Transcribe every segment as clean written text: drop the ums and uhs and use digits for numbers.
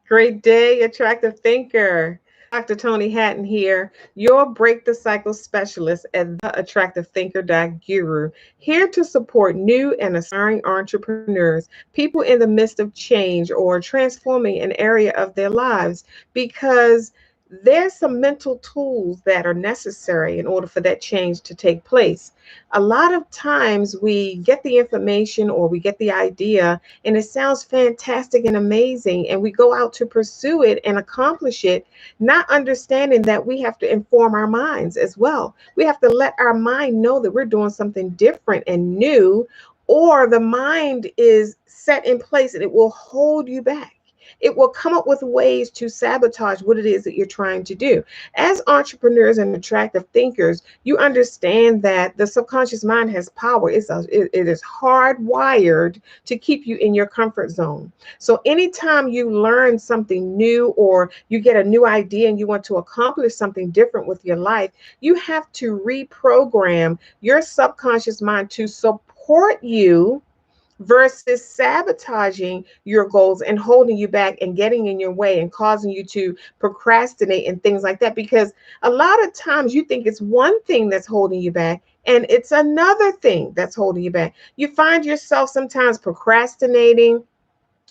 Great day, attractive thinker. Dr. Tony Hatton here, your break the cycle specialist at the Attractive Thinker Guru, here to support new and aspiring entrepreneurs, people in the midst of change or transforming an area of their lives, because there's some mental tools that are necessary in order for that change to take place. A lot of times we get the information or we get the idea and it sounds fantastic and amazing, and we go out to pursue it and accomplish it, not understanding that we have to inform our minds as well. We have to let our mind know that we're doing something different and new, or the mind is set in place and it will hold you back. It will come up with ways to sabotage what it is that you're trying to do. As entrepreneurs and attractive thinkers, you understand that the subconscious mind has power. It is hardwired to keep you in your comfort zone. So anytime you learn something new or you get a new idea and you want to accomplish something different with your life, you have to reprogram your subconscious mind to support you versus sabotaging your goals and holding you back and getting in your way and causing you to procrastinate and things like that. Because a lot of times you think it's one thing that's holding you back and it's another thing that's holding you back. You find yourself sometimes procrastinating.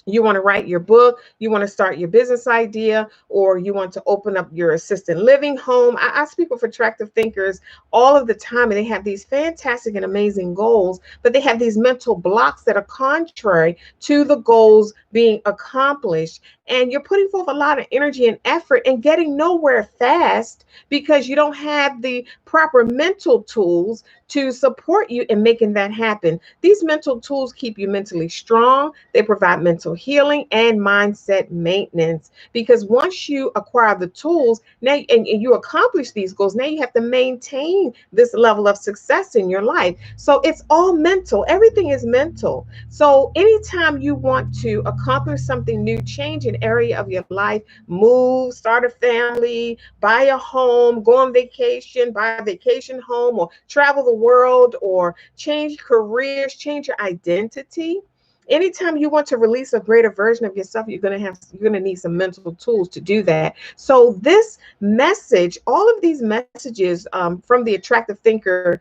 You want to write your book, you want to start your business idea, or you want to open up your assisted living home. I speak with attractive thinkers all of the time, and they have these fantastic and amazing goals, but they have these mental blocks that are contrary to the goals being accomplished. And you're putting forth a lot of energy and effort and getting nowhere fast because you don't have the proper mental tools to support you in making that happen. These mental tools keep you mentally strong. They provide mental healing and mindset maintenance. Because once you acquire the tools, now and you accomplish these goals, now you have to maintain this level of success in your life. So it's all mental. Everything is mental. So anytime you want to accomplish something new, change an area of your life, move, start a family, buy a home, go on vacation, buy a vacation home, or travel the world, or change careers, change your identity. Anytime you want to release a greater version of yourself, you're going to need some mental tools to do that. So this message, all of these messages from the Attractive Thinker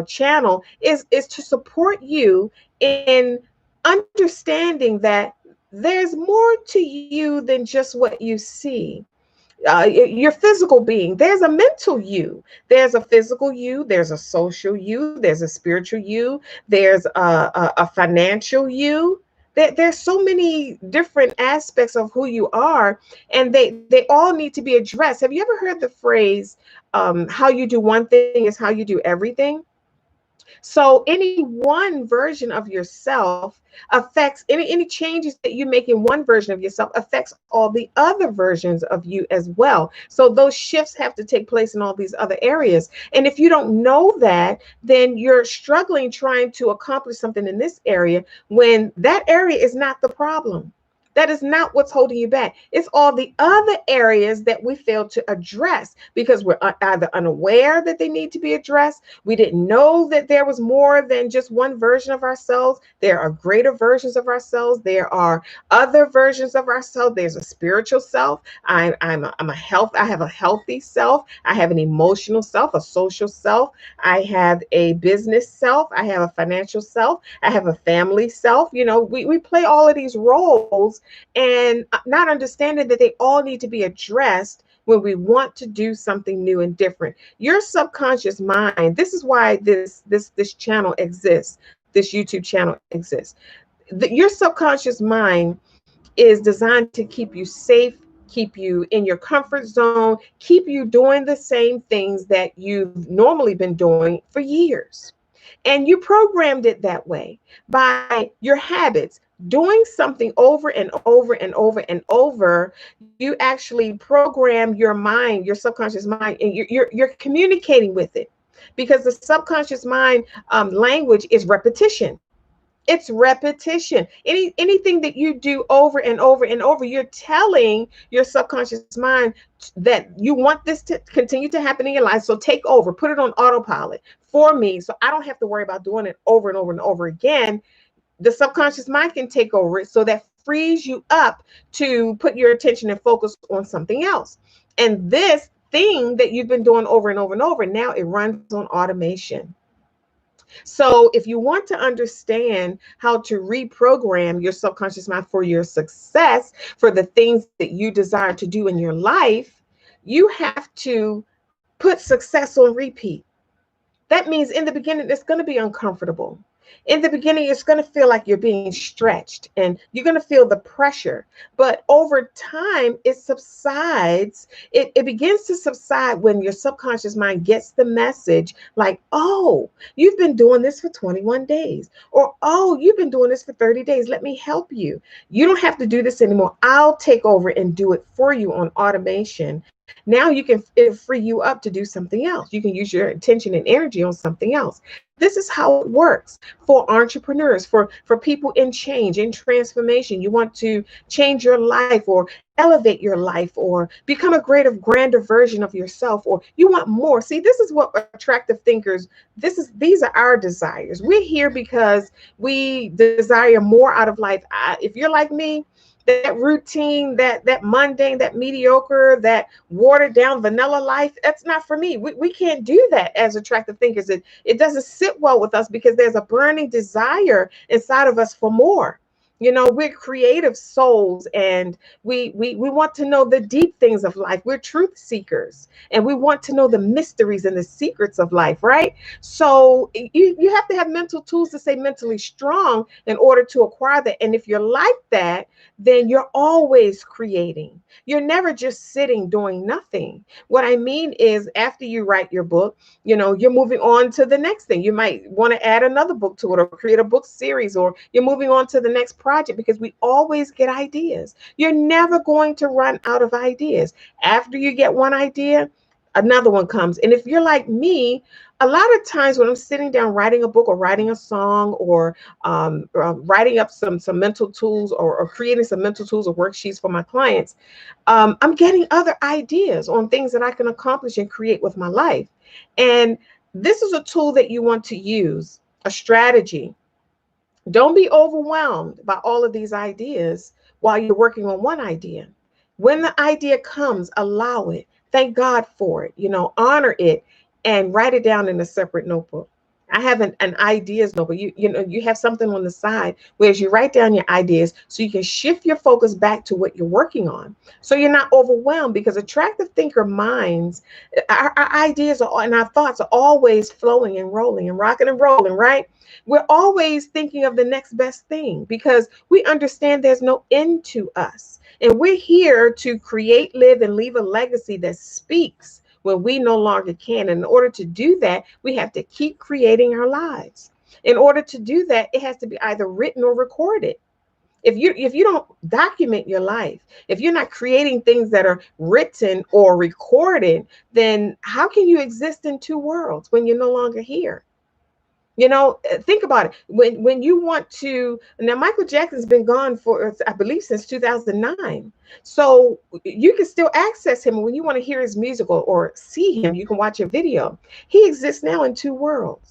channel is to support you in understanding that there's more to you than just what you see. Your physical being, there's a mental you, there's a physical you, there's a social you, there's a spiritual you, there's a financial you. There's so many different aspects of who you are, and they all need to be addressed. Have you ever heard the phrase, how you do one thing is how you do everything? So any one version of yourself affects any changes that you make in one version of yourself affects all the other versions of you as well. So those shifts have to take place in all these other areas. And if you don't know that, then you're struggling trying to accomplish something in this area when that area is not the problem. That is not what's holding you back. It's all the other areas that we fail to address because we're either unaware that they need to be addressed. We didn't know that there was more than just one version of ourselves. There are greater versions of ourselves. There are other versions of ourselves. There's a spiritual self. I'm a health. I have a healthy self. I have an emotional self, a social self. I have a business self. I have a financial self. I have a family self. We play all of these roles and not understanding that they all need to be addressed when we want to do something new and different. Your subconscious mind, this is why this channel exists, this YouTube channel exists. Your subconscious mind is designed to keep you safe, keep you in your comfort zone, keep you doing the same things that you've normally been doing for years. And you programmed it that way by your habits. Doing something over and over and over and over, you actually program your mind, your subconscious mind, and you're communicating with it, because the subconscious mind language is repetition. It's repetition. Anything that you do over and over and over, you're telling your subconscious mind that you want this to continue to happen in your life. So take over, put it on autopilot for me, so I don't have to worry about doing it over and over and over again. The subconscious mind can take over it so that frees you up to put your attention and focus on something else. And this thing that you've been doing over and over and over, now it runs on automation. So if you want to understand how to reprogram your subconscious mind for your success, for the things that you desire to do in your life, you have to put success on repeat. That means in the beginning, it's going to be uncomfortable. In the beginning, it's going to feel like you're being stretched and you're going to feel the pressure. But over time, it subsides. It begins to subside when your subconscious mind gets the message like, oh, you've been doing this for 21 days. Or, oh, you've been doing this for 30 days. Let me help you. You don't have to do this anymore. I'll take over and do it for you on automation. Now you can, it'll free you up to do something else. You can use your attention and energy on something else. This is how it works for entrepreneurs, for people in change, in transformation. You want to change your life or elevate your life or become a greater, grander version of yourself, or you want more. See, this is what attractive thinkers, these are our desires. We're here because we desire more out of life. If you're like me, that routine, that mundane, that mediocre, that watered down vanilla life, that's not for me. We can't do that as attractive thinkers. It doesn't sit well with us because there's a burning desire inside of us for more. You know, we're creative souls and we want to know the deep things of life. We're truth seekers and we want to know the mysteries and the secrets of life, right? So you have to have mental tools to stay mentally strong in order to acquire that. And if you're like that, then you're always creating. You're never just sitting doing nothing. What I mean is, after you write your book, you know, you're moving on to the next thing. You might want to add another book to it or create a book series, or you're moving on to the next project because we always get ideas. You're never going to run out of ideas. After you get one idea, another one comes. And if you're like me, a lot of times when I'm sitting down writing a book or writing a song or writing up some mental tools or creating some mental tools or worksheets for my clients, I'm getting other ideas on things that I can accomplish and create with my life. And this is a tool that you want to use, a strategy. Don't be overwhelmed by all of these ideas while you're working on one idea. When the idea comes, allow it. Thank God for it. You know, honor it and write it down in a separate notebook. I have an ideas notebook. You know, you have something on the side where as you write down your ideas so you can shift your focus back to what you're working on. So you're not overwhelmed, because attractive thinker minds, our ideas and our thoughts are always flowing and rolling and rocking and rolling, right? We're always thinking of the next best thing because we understand there's no end to us. And we're here to create, live, and leave a legacy that speaks when we no longer can. And in order to do that, we have to keep creating our lives. In order to do that, it has to be either written or recorded. If you don't document your life, if you're not creating things that are written or recorded, then how can you exist in two worlds when you're no longer here? You know, think about it. When you want to, now Michael Jackson's been gone for, I believe, since 2009. So you can still access him when you want to hear his music or see him. You can watch a video. He exists now in two worlds.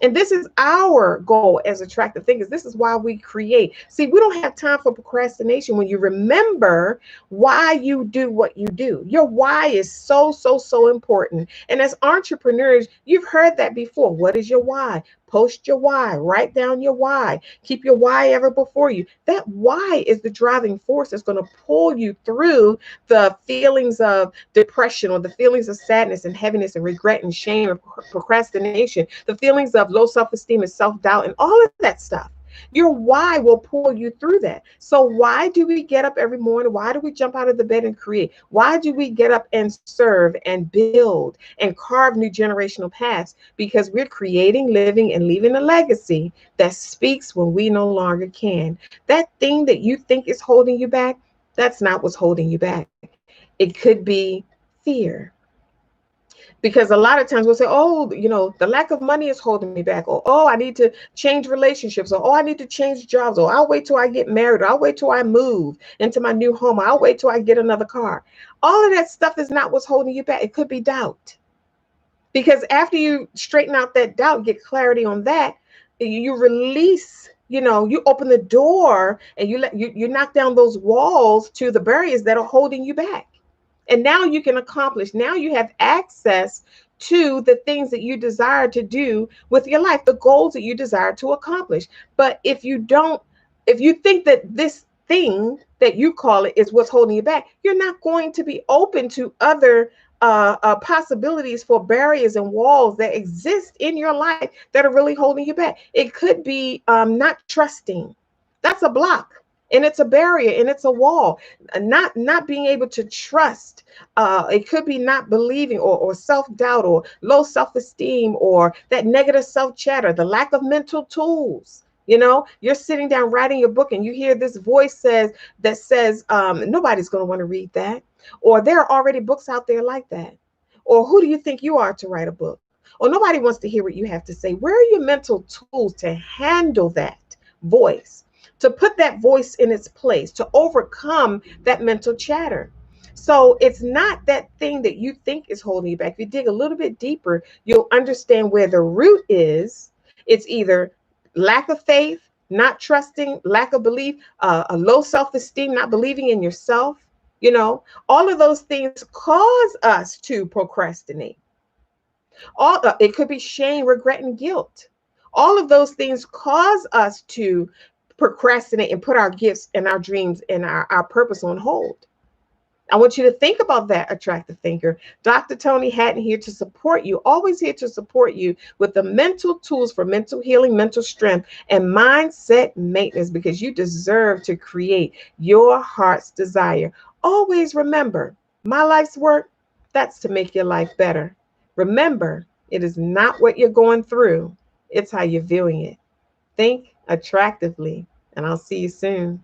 And this is our goal as attractive thinkers. This is why we create. See, we don't have time for procrastination when you remember why you do what you do. Your why is so, so, so important. And as entrepreneurs, you've heard that before. What is your why? Post your why. Write down your why. Keep your why ever before you. That why is the driving force that's going to pull you through the feelings of depression or the feelings of sadness and heaviness and regret and shame and procrastination, the feelings of low self-esteem and self-doubt and all of that stuff. Your why will pull you through that. So why do we get up every morning? Why do we jump out of the bed and create? Why do we get up and serve and build and carve new generational paths? Because we're creating, living, and leaving a legacy that speaks when we no longer can. That thing that you think is holding you back, that's not what's holding you back. It could be fear. Because a lot of times we'll say, oh, you know, the lack of money is holding me back. Or, oh, I need to change relationships. Or, oh, I need to change jobs. Or, I'll wait till I get married. Or, I'll wait till I move into my new home. Or, I'll wait till I get another car. All of that stuff is not what's holding you back. It could be doubt. Because after you straighten out that doubt, get clarity on that, you release you open the door and you knock down those walls to the barriers that are holding you back. And now you can accomplish. Now you have access to the things that you desire to do with your life, the goals that you desire to accomplish. But if you think that this thing that you call it is what's holding you back, you're not going to be open to other possibilities for barriers and walls that exist in your life that are really holding you back. It could be not trusting. That's a block, and it's a barrier, and it's a wall. Not being able to trust. It could be not believing, or self-doubt, or low self-esteem, or that negative self-chatter, the lack of mental tools. You're sitting down writing your book and you hear this voice that says nobody's going to want to read that, or there are already books out there like that, or who do you think you are to write a book, or nobody wants to hear what you have to say. Where are your mental tools to handle that voice, to put that voice in its place, to overcome that mental chatter? So it's not that thing that you think is holding you back. If you dig a little bit deeper, you'll understand where the root is. It's either lack of faith, not trusting, lack of belief, a low self-esteem, not believing in yourself. All of those things cause us to procrastinate. It could be shame, regret, and guilt. All of those things cause us to procrastinate and put our gifts and our dreams and our purpose on hold. I want you to think about that, attractive thinker. Dr. Tony Hatton here to support you, always here to support you with the mental tools for mental healing, mental strength, and mindset maintenance, because you deserve to create your heart's desire. Always remember, my life's work, that's to make your life better. Remember, it is not what you're going through, it's how you're viewing it. Think attractively, and I'll see you soon.